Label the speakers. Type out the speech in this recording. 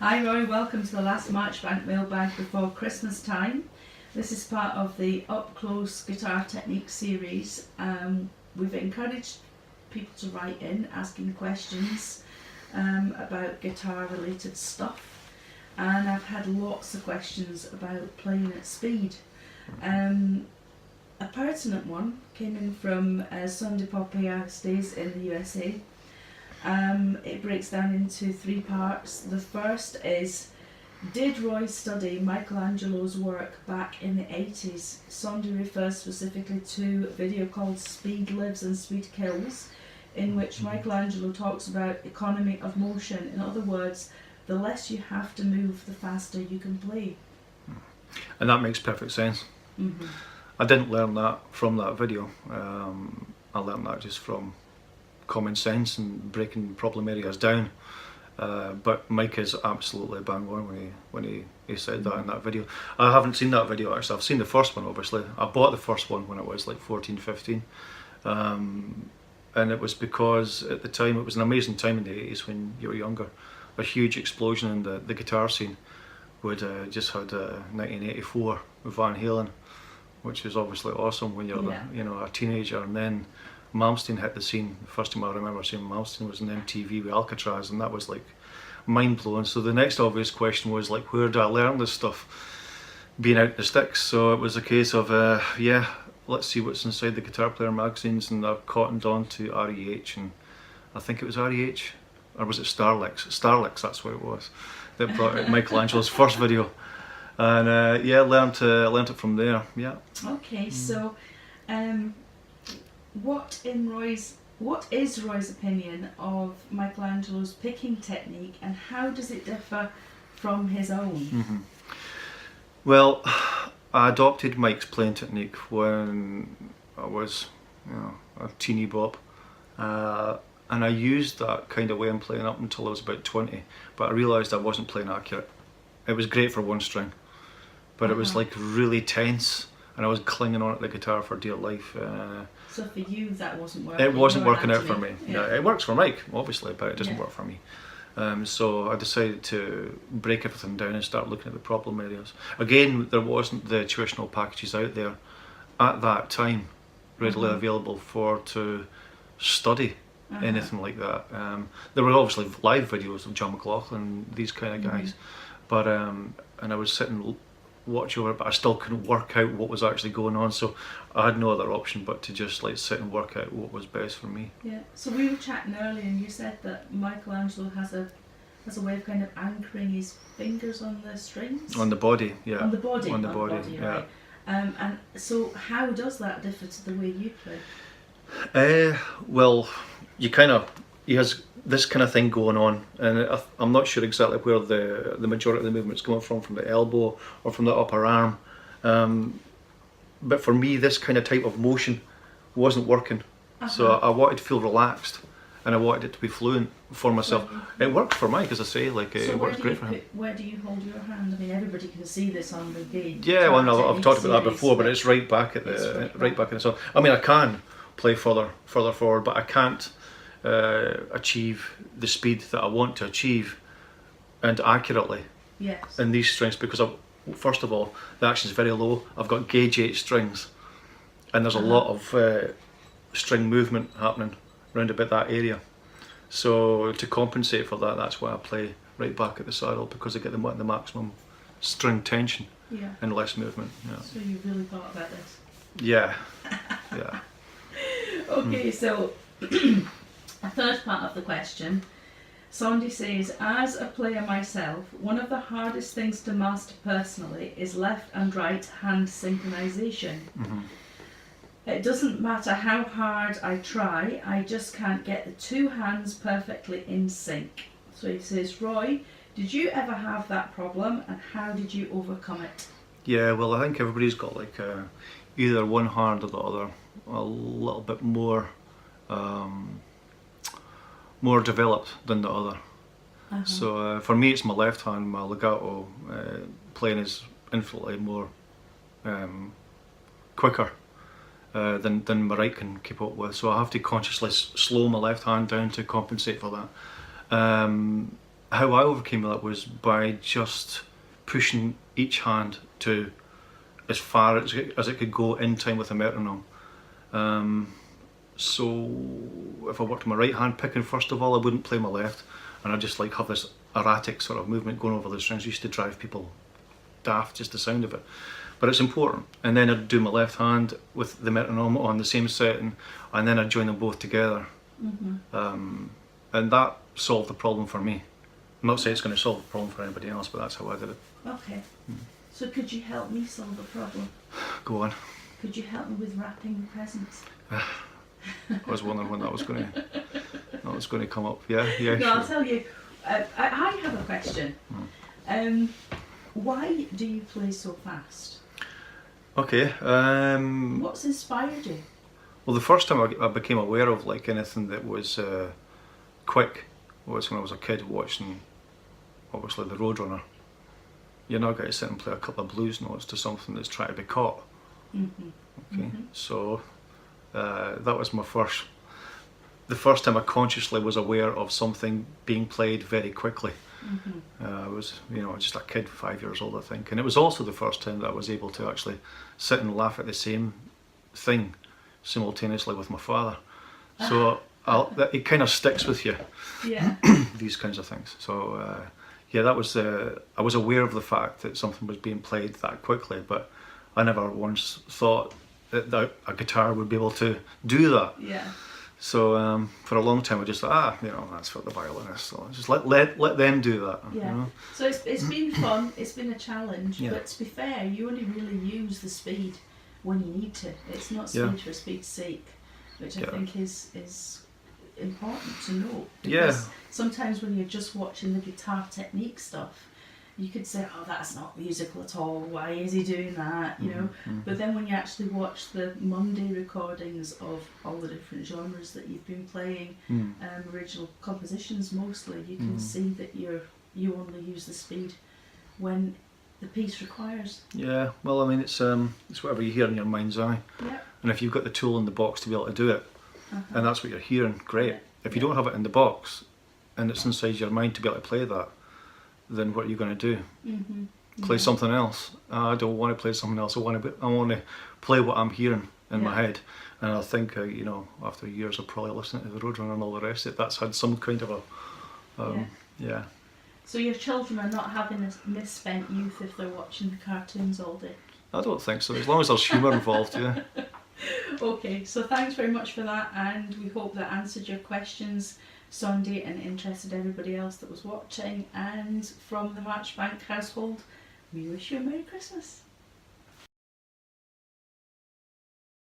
Speaker 1: Hi Roy, welcome to the last Marchbank mailbag before Christmas time. This is part of the Up Close Guitar Technique series. We've encouraged people to write in asking questions about guitar related stuff, and I've had lots of questions about playing at speed. A pertinent one came in from Sunday Popea, stays in the USA. It breaks down into three parts. The first is, did Roy study Michelangelo's work back in the 80s? Sunday refers specifically to a video called Speed Lives and Speed Kills, in which Michelangelo talks about economy of motion. In other words, the less you have to move, the faster you can play.
Speaker 2: And that makes perfect sense.
Speaker 1: Mm-hmm.
Speaker 2: I didn't learn that from that video. I learned that just from common sense and breaking problem areas down. But Mike is absolutely bang on when he said that in that video. I haven't seen that video actually. I've seen the first one, obviously. I bought the first one when I was like 14, 15. And it was because at the time, it was an amazing time in the 80s when you were younger. A huge explosion in the guitar scene. We'd just had 1984 with Van Halen, which is obviously awesome when you're a teenager, and then Malmsteen hit the scene. The first time I remember seeing Malmsteen was on MTV with Alcatraz, and that was like mind-blowing. So the next obvious question was like, where do I learn this stuff? Being out in the sticks. So it was a case of let's see what's inside the Guitar Player magazines, and I cottoned on to REH, and I think it was REH, or was it Starlix? Starlix, that's what it was, that brought out Michelangelo's first video. And learned it from there. Yeah.
Speaker 1: Okay, so what is Roy's opinion of Michelangelo's picking technique, and how does it differ from his own?
Speaker 2: Mm-hmm. Well, I adopted Mike's playing technique when I was a teeny bop, and I used that kind of way in playing up until I was about 20, but I realised I wasn't playing accurate. It was great for one string, but it was like really tense, and I was clinging on to the guitar for dear life.
Speaker 1: So for you, that wasn't working?
Speaker 2: It wasn't working out for me.
Speaker 1: Yeah.
Speaker 2: It works for Mike, obviously, but it doesn't work for me. So I decided to break everything down and start looking at the problem areas. Again, there wasn't the tuitional packages out there at that time readily available to study anything like that. There were obviously live videos of John McLaughlin, these kind of guys, but and I was sitting watch over it, but I still couldn't work out what was actually going on, so I had no other option but to just like sit and work out what was best for me.
Speaker 1: Yeah. So we were chatting earlier, and you said that Michelangelo has a way of kind of anchoring his fingers on the strings.
Speaker 2: On the body, yeah.
Speaker 1: On the body.
Speaker 2: On the body, yeah.
Speaker 1: Right. And so how does that differ to the way you play?
Speaker 2: Well, he has this kind of thing going on, and I'm not sure exactly where the majority of the movement's coming from the elbow or from the upper arm. But for me, this kind of type of motion wasn't working. So I wanted to feel relaxed, and I wanted it to be fluent for myself. It worked for Mike, as I say, it works great for him.
Speaker 1: Where do you hold your hand? I mean, everybody can see this on the gauge.
Speaker 2: Yeah, well, no, I've talked about that before, but it's right back at right back in the song. I mean, I can play further forward, but I can't achieve the speed that I want to achieve and accurately in these strings, because first of all, the action's very low. I've got gauge 8 strings, and there's a lot of string movement happening around about that area. So to compensate for that, that's why I play right back at the saddle, because I get the maximum string tension and less movement. Yeah.
Speaker 1: So you really thought about this?
Speaker 2: Yeah. Yeah.
Speaker 1: Okay, so a third part of the question. Sandy says, as a player myself, one of the hardest things to master personally is left and right hand synchronization. It doesn't matter how hard I try, I just can't get the two hands perfectly in sync. So he says, Roy, did you ever have that problem, and how did you overcome it?
Speaker 2: Yeah, well, I think everybody's got either one hand or the other a little bit more developed than the other. So for me, it's my left hand. My legato playing is infinitely more quicker than my right can keep up with. So I have to consciously slow my left hand down to compensate for that. how I overcame that was by just pushing each hand to as far as it could go in time with the metronome. So if I worked my right hand picking first of all, I wouldn't play my left, and I'd just like have this erratic sort of movement going over the strings. It used to drive people daft, just the sound of it. But it's important. And then I'd do my left hand with the metronome on the same setting, and then I'd join them both together. And that solved the problem for me. I'm not saying it's going to solve the problem for anybody else, but that's how I did it.
Speaker 1: Okay. So could you help me solve the problem?
Speaker 2: Go on.
Speaker 1: Could you help me with wrapping the presents?
Speaker 2: I was wondering when that was going to come up. Yeah,
Speaker 1: No,
Speaker 2: sure.
Speaker 1: I'll tell you. I have a question. Why do you play so fast?
Speaker 2: Okay.
Speaker 1: What's inspired you?
Speaker 2: Well, the first time I became aware of like anything that was quick was when I was a kid watching, obviously, the Roadrunner. You're not going to sit and play a couple of blues notes to something that's trying to be caught. Okay, so that was the first time I consciously was aware of something being played very quickly. I was, just a kid, 5 years old, I think, and it was also the first time that I was able to actually sit and laugh at the same thing simultaneously with my father. So it kind of sticks with you.
Speaker 1: Yeah.
Speaker 2: These kinds of things. So that was I was aware of the fact that something was being played that quickly, but I never once thought that a guitar would be able to do that.
Speaker 1: Yeah.
Speaker 2: So for a long time I just thought, that's for the violinists. So just let them do that.
Speaker 1: Yeah. So it's been fun. It's been a challenge.
Speaker 2: Yeah.
Speaker 1: But to be fair, you only really use the speed when you need to. It's not speed for speed's sake, which I think is important to know. Because sometimes when you're just watching the guitar technique stuff, you could say, oh, that's not musical at all, why is he doing that, But then when you actually watch the Monday recordings of all the different genres that you've been playing, original compositions mostly, you can see that you only use the speed when the piece requires.
Speaker 2: Yeah, well, I mean, it's whatever you hear in your mind's eye.
Speaker 1: Yeah.
Speaker 2: And if you've got the tool in the box to be able to do it, and that's what you're hearing, great. If you don't have it in the box, and it's inside your mind to be able to play that, then what are you going to do? Play something else? I don't want to play something else. I want to play what I'm hearing in my head. And I think, after years of probably listening to the Roadrunner and all the rest of it, that's had some kind of a,
Speaker 1: So your children are not having a misspent youth if they're watching the cartoons all day?
Speaker 2: I don't think so, as long as there's humour involved, yeah.
Speaker 1: Okay, so thanks very much for that, and we hope that answered your questions, Sunday, and interested everybody else that was watching. And from the Marchbank household, we wish you a Merry Christmas.